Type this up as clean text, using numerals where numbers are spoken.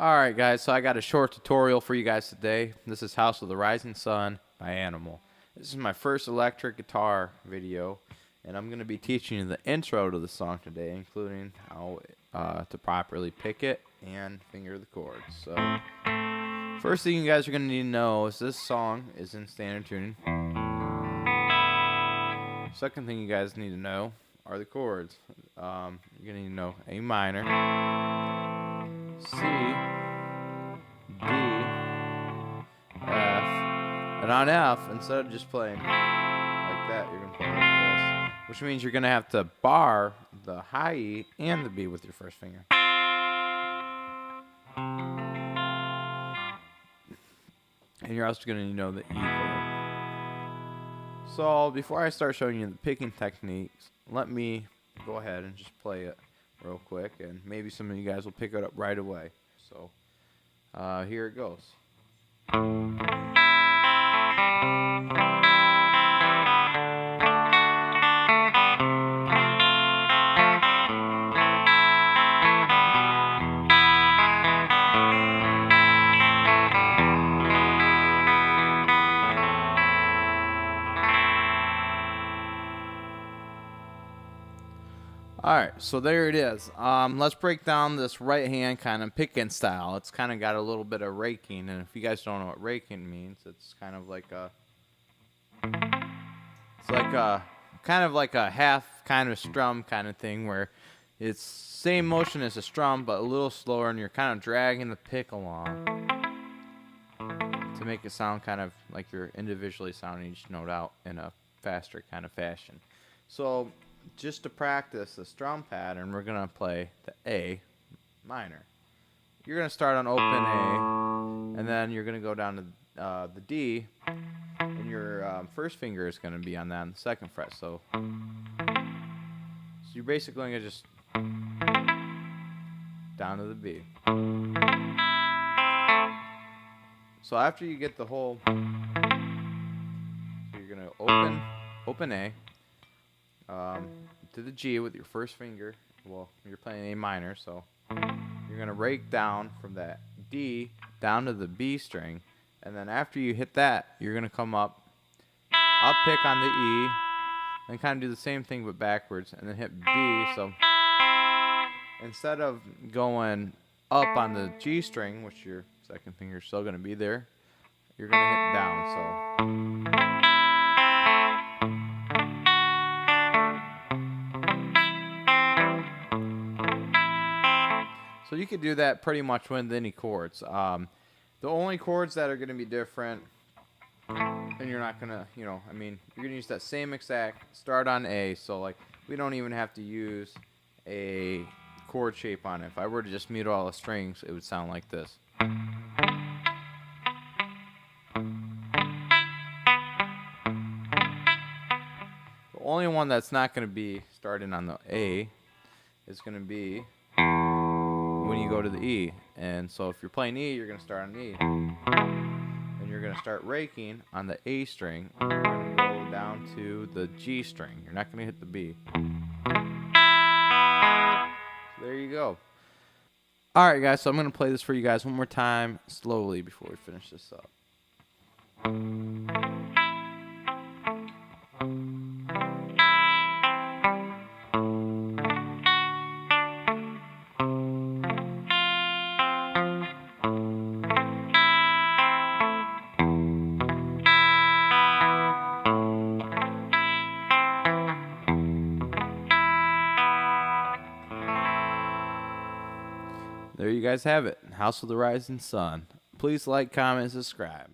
Alright guys, so I got a short tutorial for you guys today. This is House of the Rising Sun by Animal. This is my first electric guitar video, and I'm going to be teaching you the intro to the song today, including how to properly pick it and finger the chords. So, first thing you guys are going to need to know is this song is in standard tuning. Second thing you guys need to know are the chords. You're going to need to know A minor, C, D, F, and on F, instead of just playing like that, you're going to play like this, which means you're going to have to bar the high E and the B with your first finger. And you're also going to know the E chord. So before I start showing you the picking techniques, let me go ahead and just play it real quick, and maybe some of you guys will pick it up right away. So here it goes. Alright, so there it is. Let's break down this right hand kind of picking style. It's kind of got a little bit of raking, and if you guys don't know what raking means, it's kind of like a half kind of strum kind of thing, where it's same motion as a strum but a little slower, and you're kind of dragging the pick along to make it sound kind of like you're individually sounding each note out in a faster kind of fashion. So just to practice the strum pattern, we're going to play the A minor. You're going to start on open A, and then you're going to go down to the D, and your first finger is going to be on that on the second fret. So you're basically going to just down to the B. So after you get the whole, so you're going to open A, to the G with your first finger. Well, you're playing A minor, so you're going to rake down from that D down to the B string, and then after you hit that, you're going to come up pick on the E, and kind of do the same thing but backwards, and then hit B. So instead of going up on the G string, which your second finger is still going to be there, you're going to hit down. So you could do that pretty much with any chords. The only chords that are going to be different, and you're not going to, you're going to use that same exact start on A. So like, we don't even have to use a chord shape on it. If I were to just mute all the strings, it would sound like this. The only one that's not going to be starting on the A is going to be when you go to the E. And so if you're playing E, you're going to start on E, and you're going to start raking on the A string, and you're going to go down to the G string. You're not going to hit the B. So there you go. Alright guys, so I'm going to play this for you guys one more time slowly before we finish this up. There you guys have it. House of the Rising Sun. Please like, comment, and subscribe.